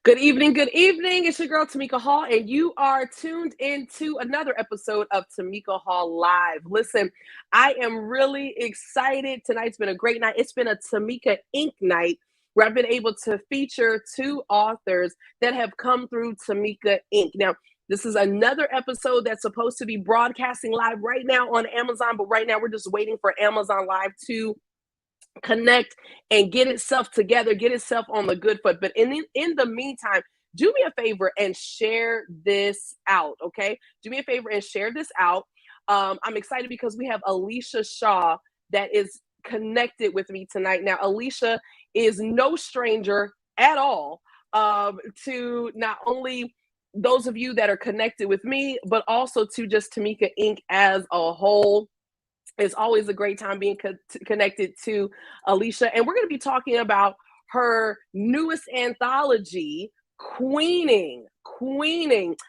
Good evening, good evening. It's your girl Tamika Hall, and you are tuned into another episode of Tamika Hall Live. Listen, I am really excited. Tonight's been a great night. It's been a Tamika Inc. night where I've been able to feature two authors that have come through Tamika Inc. Now, this is another episode that's supposed to be broadcasting live right now on Amazon, but right now we're just waiting for Amazon Live to connect and get itself together, get itself on the good foot. But in the meantime, do me a favor and share this out, okay? Do me a favor and share this out. I'm excited because we have Alesha Shaw that is connected with me tonight. Now, Alesha is no stranger at all to not only those of you that are connected with me, but also to just Tamika Inc. as a whole. It's always a great time being connected to Alesha. And we're going to be talking about her newest anthology, Queening,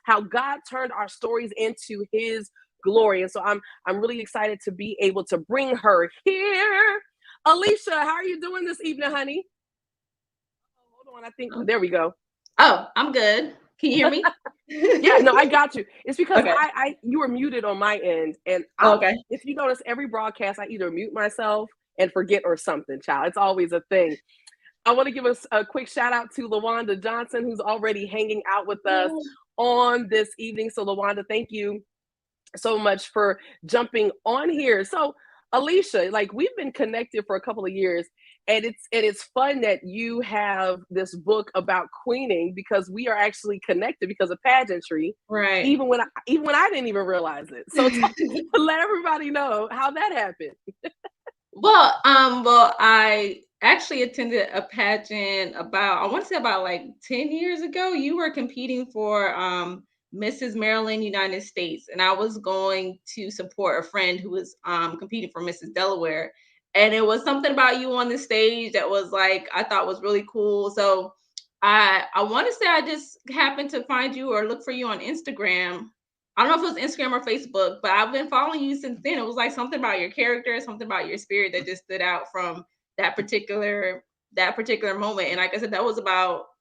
how God turned our stories into his glory. And so I'm really excited to be able to bring her here. Alesha, how are you doing this evening, honey? Hold on, I think, there we go. Oh, I'm good. Can you hear me? Yeah, no, I got you. It's because Okay. you were muted on my end, and Okay. if you notice, every broadcast I either mute myself and forget or something, child. It's always a thing. I want to give us a quick shout out to LaWanda Johnson, who's already hanging out with us on this evening. So, LaWanda, thank you so much for jumping on here. So, Alesha, like, we've been connected for a couple of years, and it's fun that you have this book about queening because we are actually connected because of pageantry. Right. Even when I didn't even realize it. So let everybody know how that happened. Well, I actually attended a pageant I want to say about like 10 years ago. You were competing for Mrs. Maryland, United States, and I was going to support a friend who was competing for Mrs. Delaware. And it was something about you on the stage that was like I thought was really cool. So I want to say I just happened to find you or look for you on Instagram. I don't know if it was Instagram or Facebook, but I've been following you since then. It was like something about your character, something about your spirit that just stood out from that particular moment. And like I said, that was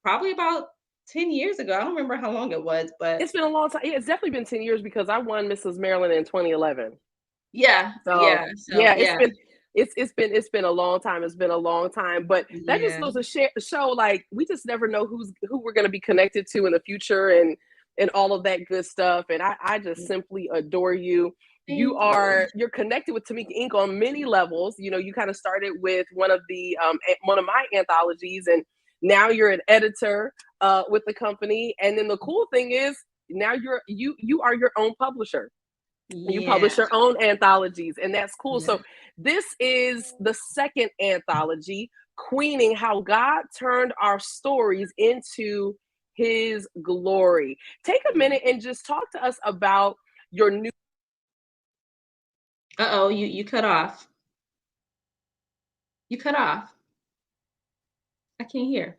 probably about 10 years ago. I don't remember how long it was, but It's been a long time. Yeah, it's definitely been 10 years because I won Mrs. Maryland in 2011. yeah, So yeah. So yeah, yeah, it's been a long time. It's been a long time, but that just yeah. goes to show like we just never know who we're going to be connected to in the future and all of that good stuff. And I just simply adore you. Thank you. You're connected with Tamika Inc. on many levels. You know, you kind of started with one of my anthologies, and now you're an editor with the company. And then the cool thing is now you are your own publisher. You Yeah. publish your own anthologies, and that's cool. Yeah. So this is the second anthology, Queening, how God turned our stories into his glory. Take a minute and just talk to us about your new. Uh-oh, you cut off. You cut off. I can't hear.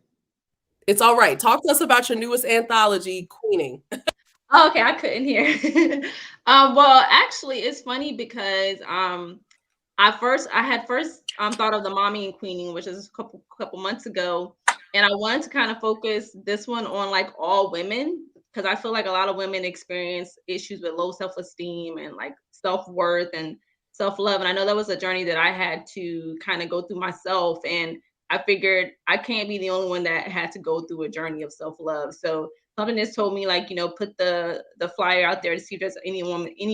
It's all right. Talk to us about your newest anthology, Queening. Oh, okay, I couldn't hear. Well, actually, it's funny because I had first thought of the mommy and queening, which is a couple months ago, and I wanted to kind of focus this one on like all women because I feel like a lot of women experience issues with low self-esteem and like self-worth and self-love. And I know that was a journey that I had to kind of go through myself. And I figured I can't be the only one that had to go through a journey of self-love. So something that's told me like, put the flyer out there to see if there's any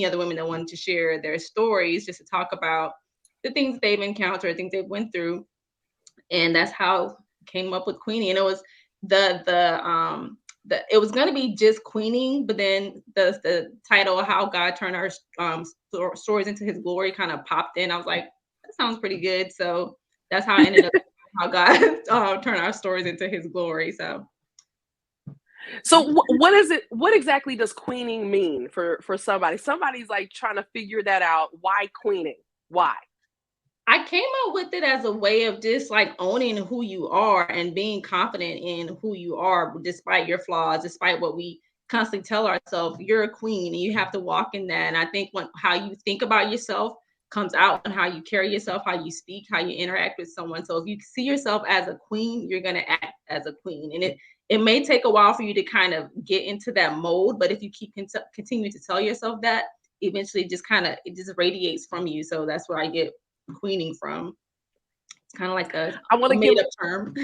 other women that wanted to share their stories, just to talk about the things they've encountered, things they've went through. And that's how I came up with Queenie. And it was it was gonna be just Queening, but then the title How God Turned Our Stories into His Glory kind of popped in. I was like, that sounds pretty good. So that's how I ended up how God turned our stories into his glory. So what is it? What exactly does queening mean for somebody? Somebody's like trying to figure that out. Why queening? Why? I came up with it as a way of just like owning who you are and being confident in who you are, despite your flaws, despite what we constantly tell ourselves. You're a queen and you have to walk in that. And I think how you think about yourself comes out on how you carry yourself, how you speak, how you interact with someone. So if you see yourself as a queen, you're going to act as a queen. And it may take a while for you to kind of get into that mode, but if you continue to tell yourself that, eventually it just radiates from you. So that's where I get queening from. It's kind of like I want a to made give up term.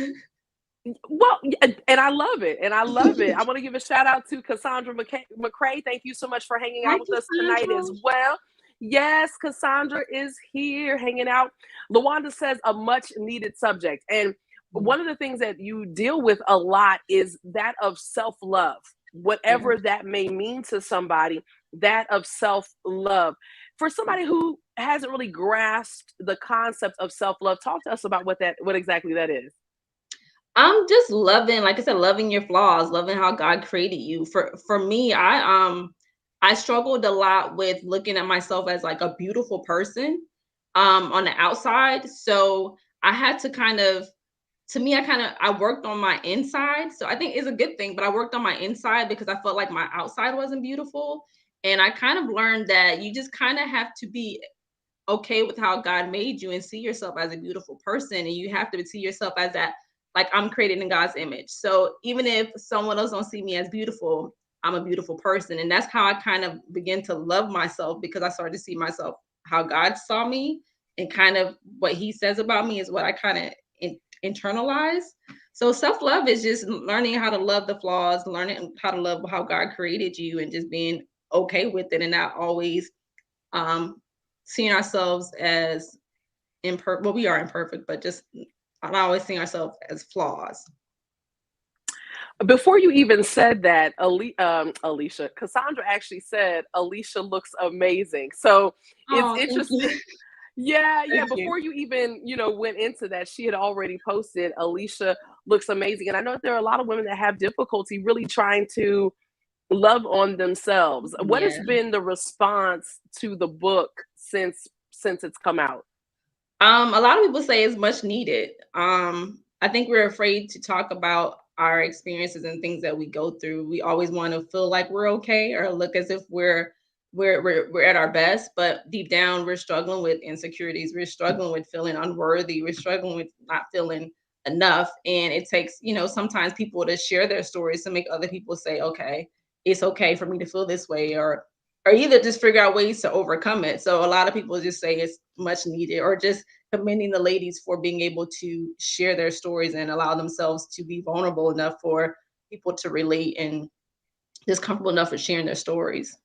Well, and I love it. And I love it. I want to give a shout out to Cassandra McCrae. Thank you so much for hanging Hi, out with us tonight Cassandra. as well. Yes, Cassandra is here hanging out. Lawanda says a much needed subject. And one of the things that you deal with a lot is that of self love, Yeah. whatever that may mean to somebody, that of self love. For somebody who hasn't really grasped the concept of self love, talk to us about what exactly that is. I'm just loving, like I said, loving your flaws, loving how God created you. For me, I struggled a lot with looking at myself as like a beautiful person on the outside. So I had to kind of, to me, I worked on my inside. So I think it's a good thing, but I worked on my inside because I felt like my outside wasn't beautiful. And I kind of learned that you just kind of have to be okay with how God made you and see yourself as a beautiful person. And you have to see yourself as that, like, I'm created in God's image. So even if someone else don't see me as beautiful, I'm a beautiful person. And that's how I kind of begin to love myself, because I started to see myself how God saw me, and kind of what he says about me is what I kind of internalize. So self-love is just learning how to love the flaws, learning how to love how God created you, and just being okay with it, and not always um seeing ourselves as imperfect. Well, we are imperfect, but just not always seeing ourselves as flaws. Before you even said that, Alicia, Cassandra actually said Alicia looks amazing. So it's Oh, thank interesting. you. Yeah, yeah. Thank you. Before you even, went into that, she had already posted Alicia looks amazing. And I know there are a lot of women that have difficulty really trying to love on themselves. What has Yeah. been the response to the book since it's come out? A lot of people say it's much needed. I think we're afraid to talk about our experiences and things that we go through. We always want to feel like we're okay, or look as if we're at our best, but deep down we're struggling with insecurities. We're struggling with feeling unworthy. We're struggling with not feeling enough. And it takes, sometimes people to share their stories to make other people say, okay, it's okay for me to feel this way, or either just figure out ways to overcome it. So a lot of people just say it's much needed, or just commending the ladies for being able to share their stories and allow themselves to be vulnerable enough for people to relate, and just comfortable enough with sharing their stories.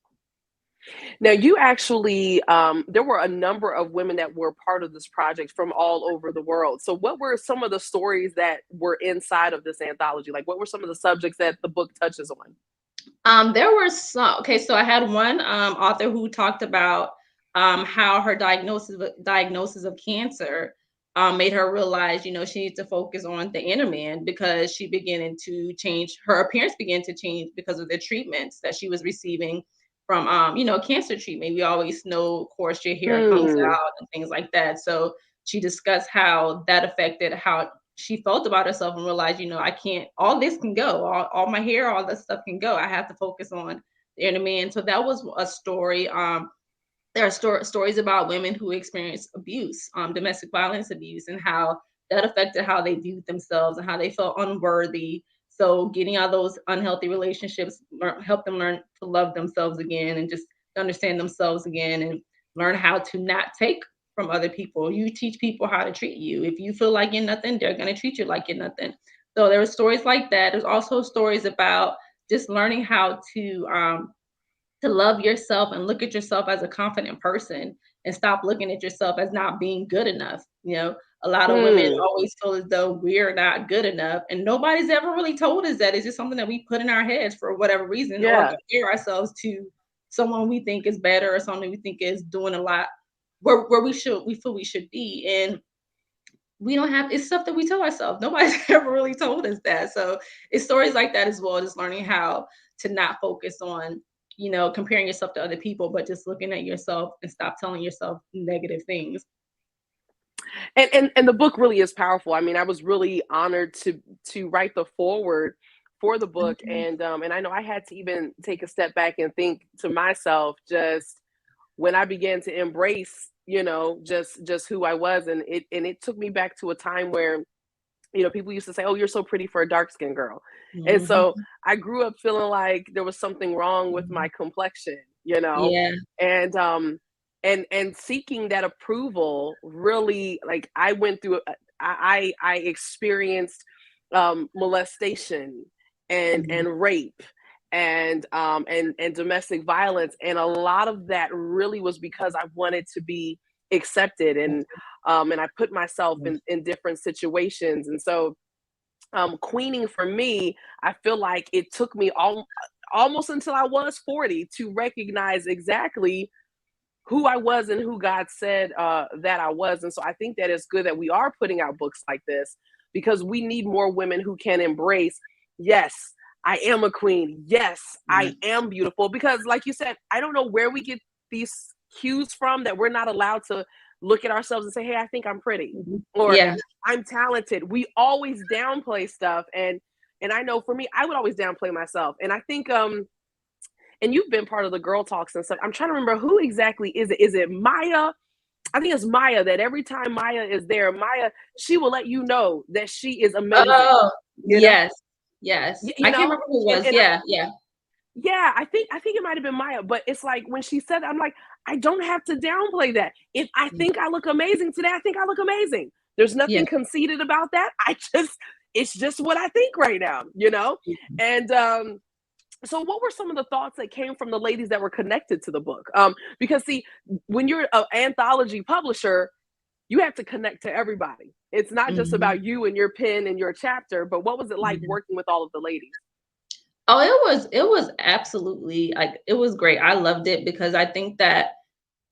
Now, you actually, there were a number of women that were part of this project from all over the world. So, what were some of the stories that were inside of this anthology? Like, what were some of the subjects that the book touches on? There were some. Okay, so I had one author who talked about how her diagnosis of cancer made her realize, she needs to focus on the inner man, because she began to change. Her appearance began to change because of the treatments that she was receiving from, cancer treatment. We always know, of course, your hair comes Hmm. out and things like that. So she discussed how that affected how she felt about herself, and realized, I can't, all this can go, all my hair, all this stuff can go. I have to focus on the inner man. So that was a story. There are stories about women who experience abuse, domestic violence abuse, and how that affected how they viewed themselves and how they felt unworthy. So getting out of those unhealthy relationships help them learn to love themselves again, and just understand themselves again, and learn how to not take from other people. You teach people how to treat you. If you feel like you're nothing, they're going to treat you like you're nothing. So there were stories like that. There's also stories about just learning how to love yourself and look at yourself as a confident person, and stop looking at yourself as not being good enough. A lot of women Hmm. always feel as though we're not good enough, and nobody's ever really told us that. It's just something that we put in our heads for whatever reason, or Yeah. compare ourselves to someone we think is better, or someone we think is doing a lot where we feel we should be. And we don't have, it's stuff that we tell ourselves. Nobody's ever really told us that. So it's stories like that as well, just learning how to not focus on, comparing yourself to other people, but just looking at yourself and stop telling yourself negative things. And the book really is powerful. I mean, I was really honored to write the foreword for the book, Mhm. and I know I had to even take a step back and think to myself, just when I began to embrace, just who I was, and it took me back to a time where people used to say, "Oh, you're so pretty for a dark skinned girl." And so Mhm. I grew up feeling like there was something wrong with my Mhm. complexion, Yeah. and and seeking that approval really, like, I went through I experienced molestation Mhm. and rape and domestic violence, and a lot of that really was because I wanted to be accepted, and I put myself Mhm. in different situations. And so queening for me, I feel like it took me almost until I was 40 to recognize exactly who I was and who God said that I was. And so I think that it's good that we are putting out books like this, because we need more women who can embrace, yes, I am a queen. Yes, Yeah. I am beautiful. Because, like you said, I don't know where we get these cues from that we're not allowed to look at ourselves and say, hey, I think I'm pretty, Mhm. or Yeah. I'm talented. We always downplay stuff. And I know for me, I would always downplay myself. And I think and you've been part of the girl talks and stuff. I'm trying to remember, who exactly is it? Is it Maya? I think it's Maya, that every time Maya is there, Maya, she will let you know that she is amazing. Oh, You know, yes. Yes. you I can't know, remember who it was. and Yeah, yeah. yeah, I think it might have been Maya, but it's like when she said that, I'm like, I don't have to downplay that. If I Yeah. think I look amazing today, I think I look amazing. There's Yeah. nothing conceited about that. It's just what I think right now. Mhm. And so what were some of the thoughts that came from the ladies that were connected to the book? Because see, when you're an anthology publisher, you have to connect to everybody. It's not just Mhm. about you and your pen and your chapter, but what was it like Yeah. working with all of the ladies? Oh, it was absolutely like it was great. I loved it because I think that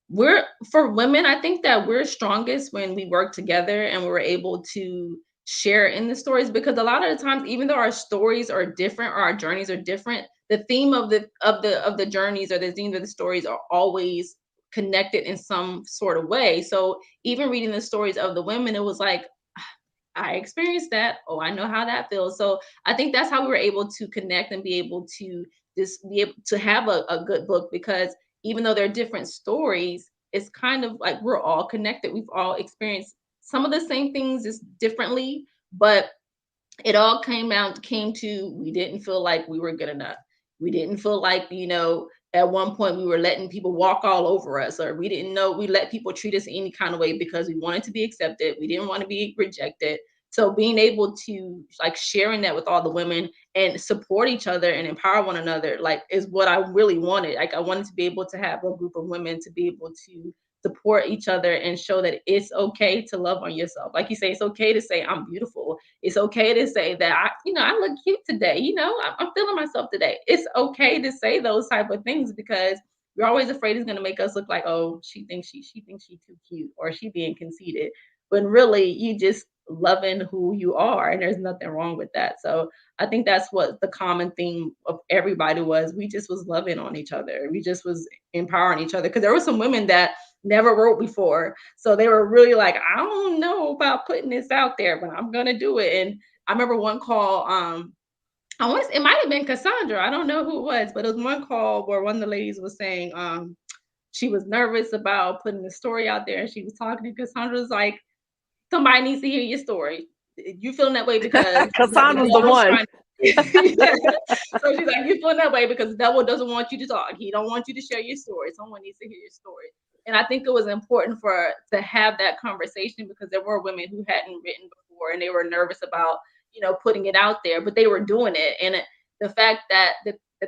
we're for women, I think that we're strongest when we work together and we're able to share in the stories, because a lot of the times, even though our stories are different or our journeys are different, the theme of the journeys or the theme of the stories are always connected in some sort of way. So even reading the stories of the women, it was like I experienced that. Oh, I know how that feels. So I think that's how we were able to connect and be able to just be able to have a good book, because even though they're different stories, it's kind of like we're all connected. We've all experienced some of the same things just differently, but it all came to we didn't feel like we were good enough. We didn't feel like, at one point we were letting people walk all over us, or we didn't know we let people treat us any kind of way because we wanted to be accepted. We didn't want to be rejected. So being able to like sharing that with all the women and support each other and empower one another, like is what I really wanted. Like I wanted to be able to have a group of women to be able to support each other and show that it's okay to love on yourself. Like you say, it's okay to say I'm beautiful. It's okay to say that I look cute today. I'm feeling myself today. It's okay to say those type of things, because we're always afraid it's going to make us look like, oh, she thinks she too cute, or she being conceited. When really you just loving who you are, and there's nothing wrong with that. So I think that's what the common theme of everybody was. We just was loving on each other. We just was empowering each other, because there were some women that never wrote before. So they were really like, I don't know about putting this out there, but I'm gonna do it. And I remember one call, it might have been Cassandra. I don't know who it was, but it was one call where one of the ladies was saying, she was nervous about putting the story out there. And she was talking to Cassandra, was like, somebody needs to hear your story. You feeling that way because the Cassandra's the devil's one. trying. Yeah. So she's like, you feeling that way because the devil doesn't want you to talk. He don't want you to share your story. Someone needs to hear your story. And I think it was important for to have that conversation, because there were women who hadn't written before and they were nervous about, putting it out there, but they were doing it. And the fact that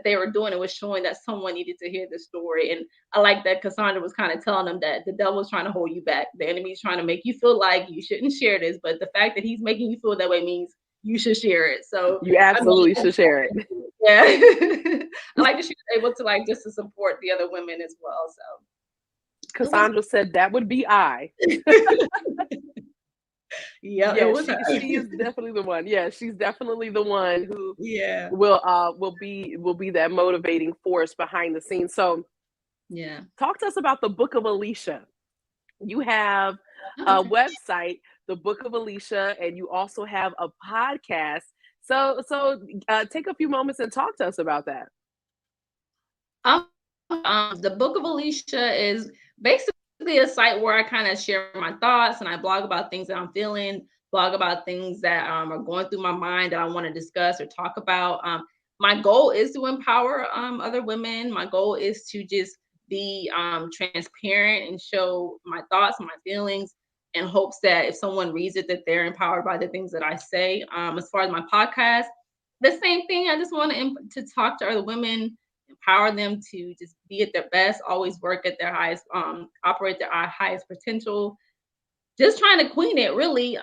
they were doing it was showing that someone needed to hear the story. And I like that Cassandra was kind of telling them that the devil's trying to hold you back. The enemy's trying to make you feel like you shouldn't share this, but the fact that he's making you feel that way means you should share it. So You I mean, absolutely should share it. yeah, I like that she was able to like just to support the other women as well. So it was, Cassandra said that would be I. yeah, it Yeah, was her. she is definitely the one. Yeah, she's definitely the one who Yeah, will be that motivating force behind the scenes. So yeah. talk to us about the Book of Alicia. You have a website, the Book of Alicia, and you also have a podcast. So take a few moments and talk to us about that. Um, the Book of Alicia is basically a site where I kind of share my thoughts and I blog about things that I'm feeling. blog about things that are going through my mind that I want to discuss or talk about. My goal is to empower other women. My goal is to just be transparent and show my thoughts, my feelings, in hopes that if someone reads it, that they're empowered by the things that I say. As far as my podcast, the same thing. I just want to talk to other women, empower them to just be at their best, always work at their highest, operate their highest potential. Just trying to queen it, really.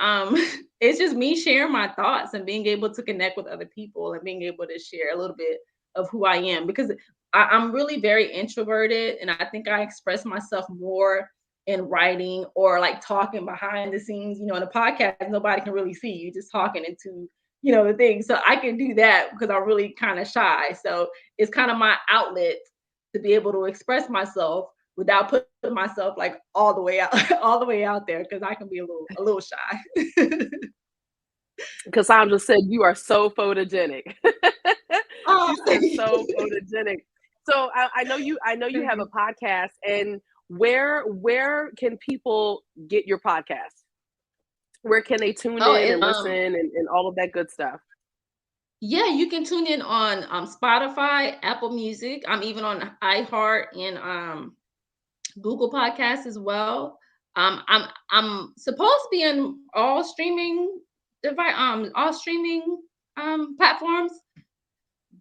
It's just me sharing my thoughts and being able to connect with other people and being able to share a little bit of who I am, because I'm really very introverted, and I think I express myself more in writing or like talking behind the scenes. In a podcast, nobody can really see you, just talking into the thing. So I can do that because I'm really kind of shy. So it's kind of my outlet to be able to express myself without putting myself like all the way out all the way out there, because I can be a little shy. Cassandra said you are so photogenic. Oh, She said so photogenic. So I know you have a podcast, and where can people get your podcast? Where can they tune oh, in and listen and all of that good stuff? yeah, you can tune in on Spotify, Apple Music. I'm even on iHeart and Google Podcasts as well. I'm supposed to be in all streaming platforms,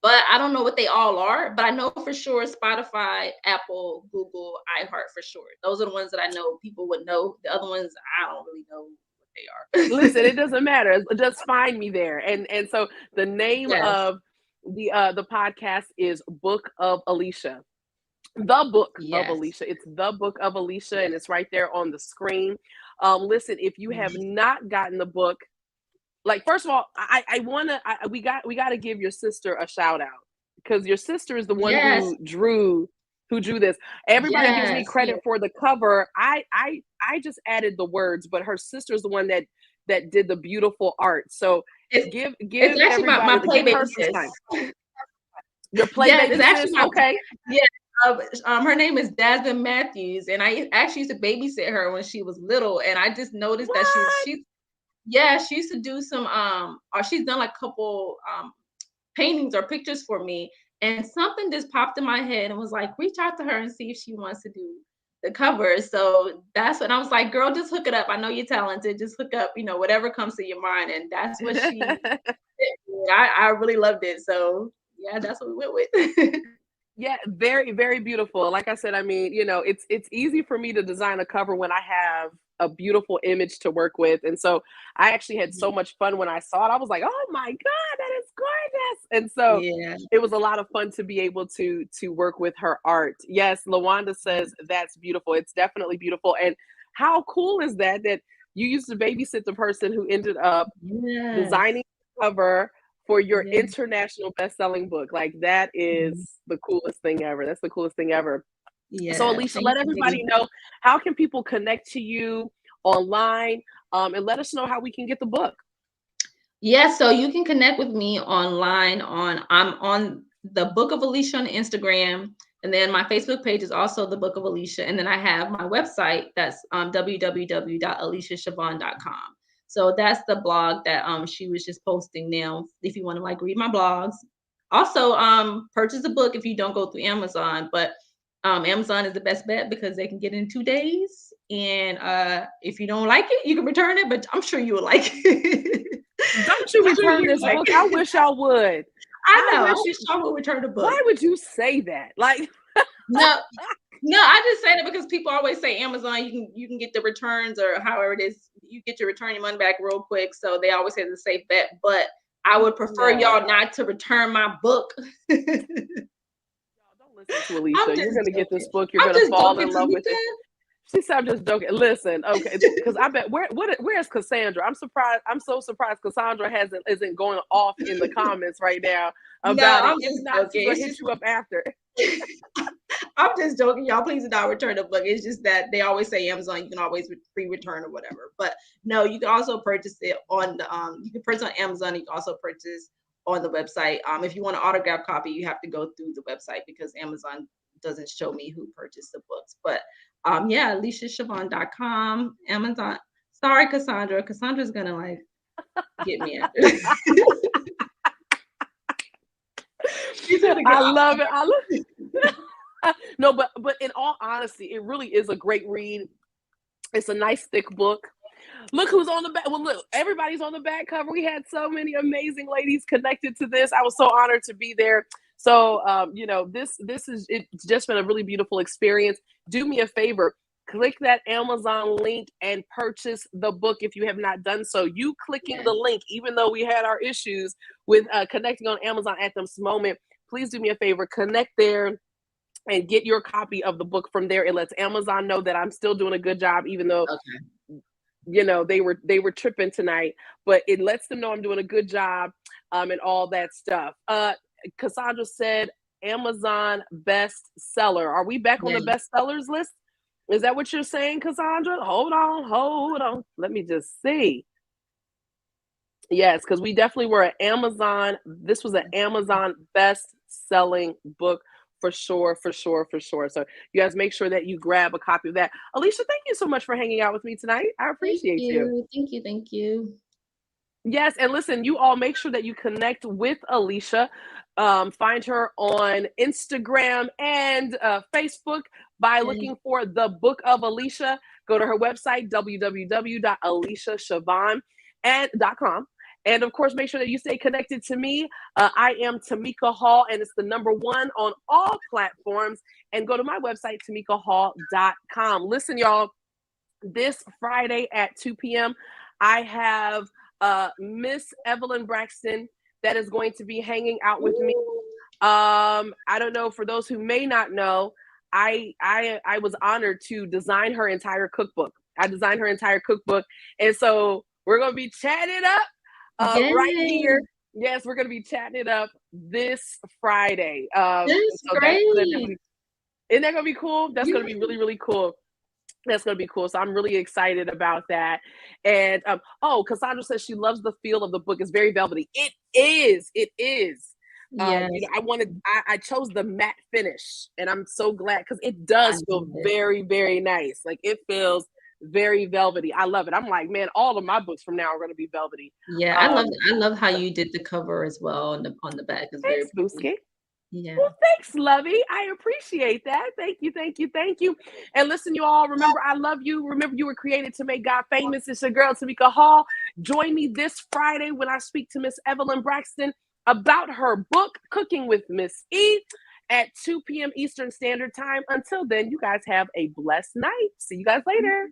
but I don't know what they all are. But I know for sure Spotify, Apple, Google, iHeart for sure. Those are the ones that I know people would know. The other ones I don't really know what they Listen, are. it doesn't matter. Just find me there. And so the name Yes, of the podcast is Book of Alicia. The Book of yes, Alicia. It's the Book of Alicia, and yes. it's right there on the screen. Listen, if you have Mhm. not gotten the book, like, first of all, I wanna we gotta give your sister a shout out, because your sister is the one Yes, who drew this. Everybody gives me yes, credit yes, for the cover. I just added the words, but her sister's the one that did the beautiful art. So it's give actually my everybody, play give her baby some sis. time. Your play Yes, it's baby actually sis, my okay? yeah. Her name is Jasmine Matthews, and I actually used to babysit her when she was little, and I just noticed that What? she used to do some or she's done like a couple paintings or pictures for me, and something just popped in my head and was like, reach out to her and see if she wants to do the cover. So that's when I was like, girl, just hook it up. I know you're talented. Just hook up, whatever comes to your mind, and that's what she did. I really loved it. So yeah, that's what we went with. Yeah, very, very beautiful. Like I said, I mean, it's easy for me to design a cover when I have a beautiful image to work with. And so I actually had so much fun when I saw it. I was like, "Oh my God, that is gorgeous." And so Yeah. it was a lot of fun to be able to work with her art. Yes, Lawanda says that's beautiful. It's definitely beautiful. And how cool is that you used to babysit the person who ended up Yes. designing the cover for your Yeah. international best-selling book. Like, that is Mhm. the coolest thing ever. That's the coolest thing ever. So, Yes. Alesha, Thank let you, baby. everybody know, how can people connect to you online, and let us know how we can get the book. Yeah, so you can connect with me online I'm on the Book of Alicia on Instagram, and then my Facebook page is also the Book of Alicia, and then I have my website that's www.aliciashavon.com. So that's the blog that she was just posting now. If you want to like read my blogs, also purchase a book if you don't go through Amazon, but Amazon is the best bet because they can get it in 2 days, and if you don't like it, you can return it. But I'm sure you will like it. Don't you I'm sure return you this like book? I it. wish I would. I I know. I wish wish you I would return the book. Why would you say that? Like, No, no, I just say that because people always say Amazon, you can get the returns or however it is, you get your return your money back real quick. So they always say it's a safe bet. But I would prefer no. y'all not to return my book. Y'all, don't listen to I'm Alicia. You're just gonna get this joking. book. You're I'm gonna just fall joking, in love with it. Tamika. She said, "I'm just joking." Listen, okay, because I bet where's Cassandra? I'm surprised. I'm so surprised Cassandra isn't going off in the comments right now No, about it. I'm If just not, she's joking. gonna It's hit just you up after. I'm just joking, y'all. Please do not return the book. It's just that they always say Amazon, you can always free return or whatever. But no, you can also purchase it on the you can purchase on Amazon. You can also purchase on the website. If you want an autograph copy, you have to go through the website because Amazon doesn't show me who purchased the books. But yeah, aliciashavon.com, Amazon. Sorry, Cassandra. Cassandra's gonna like get me after this. She's gonna get I love it. I love No, but in all honesty, it really is a great read. It's a nice thick book. Look who's on the back. Well, look, everybody's on the back cover. We had so many amazing ladies connected to this. I was so honored to be there. So, this is, it's just been a really beautiful experience. Do me a favor, click that Amazon link and purchase the book if you have not done so. You clicking the link, even though we had our issues with connecting on Amazon at this moment, please do me a favor, connect there and get your copy of the book from there. It lets Amazon know that I'm still doing a good job, even though they were tripping tonight, but it lets them know I'm doing a good job, and all that stuff. Cassandra said Amazon bestseller. Are we back on the bestsellers list? Is that what you're saying, Cassandra? Hold on. Let me just see. Yes, because we definitely were at Amazon. This was an Amazon best-selling book for sure. So you guys make sure that you grab a copy of that. Alesha, thank you so much for hanging out with me tonight. I appreciate you. Thank you. Yes, and listen, you all make sure that you connect with Alesha. Find her on Instagram and Facebook by looking for the Book of Alicia. Go to her website, www.aleshashavan.com. And of course, make sure that you stay connected to me. I am Tamika Hall, and it's the #1 on all platforms. And go to my website, tamikahall.com. Listen, y'all, this Friday at 2 p.m., I have Miss Evelyn Braxton that is going to be hanging out with me. I don't know, for those who may not know, I was honored to design her entire cookbook. I designed her entire cookbook, and so we're gonna be chatting it up right here. Yes, we're gonna be chatting it up this Friday. That's so great. Isn't that gonna be cool? That's gonna be really, really cool. That's going to be cool. So I'm really excited about that. And Cassandra says she loves the feel of the book. It's very velvety. It is. Yes. I chose the matte finish, and I'm so glad because it does feel very, very nice. Like, it feels very velvety. I love it. I'm like, man, all of my books from now are going to be velvety. Yeah, I love how you did the cover as well on the back. It's very Booski. Yeah. Well, thanks, Lovey. I appreciate that. Thank you. And listen, you all, remember, I love you. Remember, you were created to make God famous. It's your girl, Tamika Hall. Join me this Friday when I speak to Miss Evelyn Braxton about her book, Cooking with Miss E, at 2 p.m. Eastern Standard Time. Until then, you guys have a blessed night. See you guys later.